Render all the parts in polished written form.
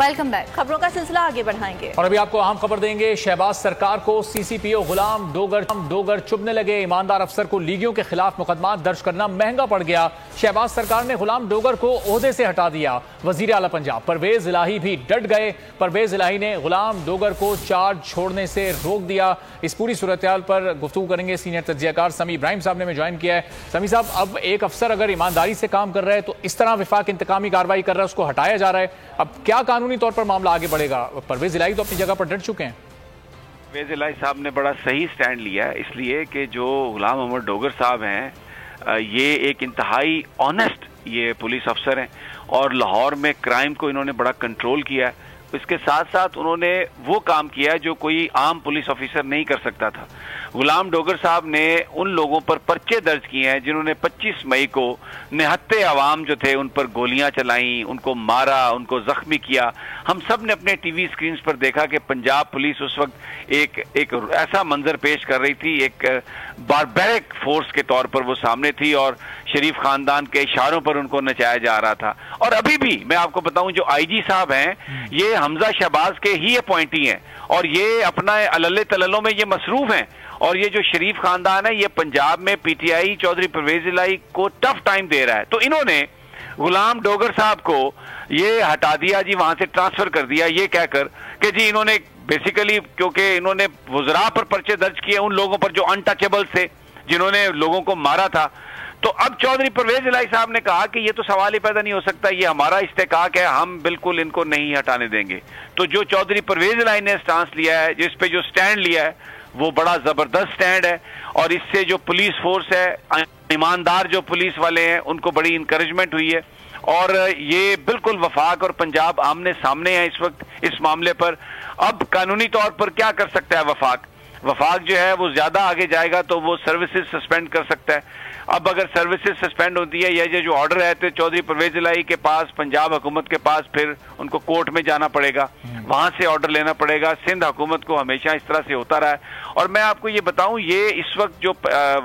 Welcome back. खबरों का सिलसिला आगे बढ़ाएंगे और अभी आपको अहम खबर देंगे। शहबाज सरकार को सीसीपीओ गुलाम डोगर चुभने लगे। ईमानदार अफसर को लीगियों के खिलाफ मुकदमा दर्ज करना महंगा पड़ गया। शहबाज सरकार ने गुलाम डोगर को ओहदे से हटा दिया। वजीर आला पंजाब परवेज इलाही भी डट गए। परवेज इलाही ने गुलाम डोगर को चार्ज छोड़ने से रोक दिया। इस पूरी सूरत-ए-हाल पर गुफ्तगू करेंगे। सीनियर तज्जियाकार समी इब्राहिम साहब ने हमें ज्वाइन किया है। समी साहब, अब एक अफसर अगर ईमानदारी से काम कर रहा है तो इस तरह विफाक इंतकामी कार्रवाई कर रहा है, उसको हटाया जा रहा है, अब क्या कानूनी तौर पर मामला आगे बढ़ेगा? परवेज इलाही तो अपनी जगह पर डट चुके हैं। परवेज इलाही साहब ने बड़ा सही स्टैंड लिया है, इसलिए कि जो गुलाम मोहम्मद डोगर साहब हैं ये एक इंतहाई ऑनेस्ट ये पुलिस अफसर हैं और लाहौर में क्राइम को इन्होंने बड़ा कंट्रोल किया है। इसके साथ साथ उन्होंने वो काम किया है जो कोई आम पुलिस ऑफिसर नहीं कर सकता था। गुलाम डोगर साहब ने उन लोगों पर पर्चे दर्ज किए हैं जिन्होंने 25 मई को निहत्ते अवाम जो थे उन पर गोलियां चलाई, उनको मारा, उनको जख्मी किया। हम सब ने अपने टीवी स्क्रीन पर देखा कि पंजाब पुलिस उस वक्त एक ऐसा मंजर पेश कर रही थी, एक बारबैरिक फोर्स के तौर पर वो सामने थी और शरीफ खानदान के इशारों पर उनको नचाया जा रहा था। और अभी भी मैं आपको बताऊं, जो आईजी साहब हैं ये हमजा शहबाज के ही अपॉइंटी हैं और ये अपना अलल्ले तलल्लों में ये मसरूफ हैं। और ये जो शरीफ खानदान है ये पंजाब में पीटीआई चौधरी परवेज इलाही को टफ टाइम दे रहा है। तो इन्होंने गुलाम डोगर साहब को ये हटा दिया जी, वहां से ट्रांसफर कर दिया, ये कहकर कि जी इन्होंने बेसिकली क्योंकि इन्होंने वुज़रा पर पर्चे दर्ज किए उन लोगों पर जो अनटचेबल थे, जिन्होंने लोगों को मारा था। तो अब चौधरी परवेज इलाही साहब ने कहा कि ये तो सवाल ही पैदा नहीं हो सकता, ये हमारा इस्तेकाक है, हम बिल्कुल इनको नहीं हटाने देंगे। तो जो चौधरी परवेज इलाही ने स्टांस लिया है, जिस पे जो स्टैंड लिया है, वो बड़ा जबरदस्त स्टैंड है और इससे जो पुलिस फोर्स है, ईमानदार जो पुलिस वाले हैं, उनको बड़ी इंकरेजमेंट हुई है। और ये बिल्कुल वफाक और पंजाब आमने सामने है इस वक्त इस मामले पर। अब कानूनी तौर पर क्या कर सकता है वफाक? वफाक जो है वो ज्यादा आगे जाएगा तो वो सर्विसेज सस्पेंड कर सकता है। अब अगर सर्विसेज सस्पेंड होती है या ये जो ऑर्डर है तो चौधरी परवेज इलाही के पास, पंजाब हुकूमत के पास फिर उनको कोर्ट में जाना पड़ेगा, वहां से ऑर्डर लेना पड़ेगा। सिंध हुकूमत को हमेशा इस तरह से होता रहा है। और मैं आपको ये बताऊं, ये इस वक्त जो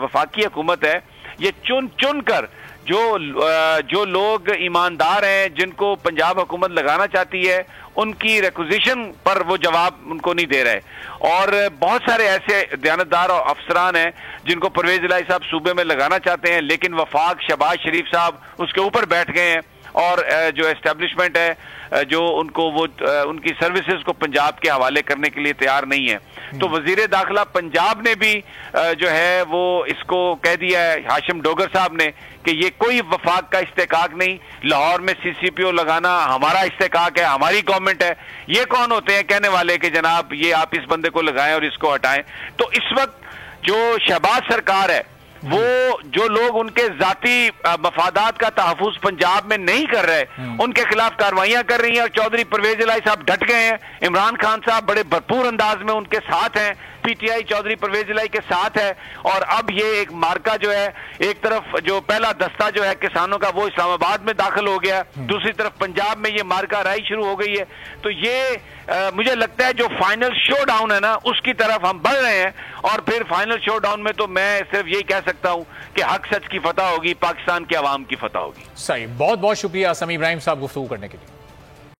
वफाकी हुकूमत है ये चुन चुन कर जो लोग ईमानदार हैं, जिनको पंजाब हुकूमत लगाना चाहती है, उनकी रिक्विजिशन पर वो जवाब उनको नहीं दे रहे। और बहुत सारे ऐसे दयानतदार और अफसरान हैं जिनको परवेज इलाही साहब सूबे में लगाना चाहते हैं, लेकिन वफाक शहबाज शरीफ साहब उसके ऊपर बैठ गए हैं और जो एस्टेब्लिशमेंट है जो उनको वो उनकी सर्विसेज को पंजाब के हवाले करने के लिए तैयार नहीं है। तो वजीर दाखिला पंजाब ने भी जो है वो इसको कह दिया है, हाशिम डोगर साहब ने, कि ये कोई वफाक का इस्तेकाक नहीं, लाहौर में सीसीपीओ लगाना हमारा इस्तेकाक है, हमारी गवर्नमेंट है। ये कौन होते हैं कहने वाले कि जनाब ये आप इस बंदे को लगाएं और इसको हटाएं? तो इस वक्त जो शहबाज सरकार है वो जो लोग उनके जाती मफादात का तहफुज पंजाब में नहीं कर रहे, उनके खिलाफ कार्रवाइयां कर रही हैं। और चौधरी परवेज इलाही साहब डट गए हैं। इमरान खान साहब बड़े भरपूर अंदाज में उनके साथ हैं, पीटीआई चौधरी परवेज इलाही के साथ है। और अब ये एक मार्का जो है, एक तरफ जो पहला दस्ता जो है किसानों का वो इस्लामाबाद में दाखिल हो गया, दूसरी तरफ पंजाब में ये मार्का राई शुरू हो गई है। तो ये मुझे लगता है जो फाइनल शो डाउन है ना, उसकी तरफ हम बढ़ रहे हैं। और फिर फाइनल शो डाउन में तो मैं सिर्फ यही कह सकता हूं कि हक सच की फतह होगी, पाकिस्तान के अवाम की फतह होगी। सही, बहुत बहुत शुक्रिया समी इब्राहिम साहब गुफ्तगू करने के लिए।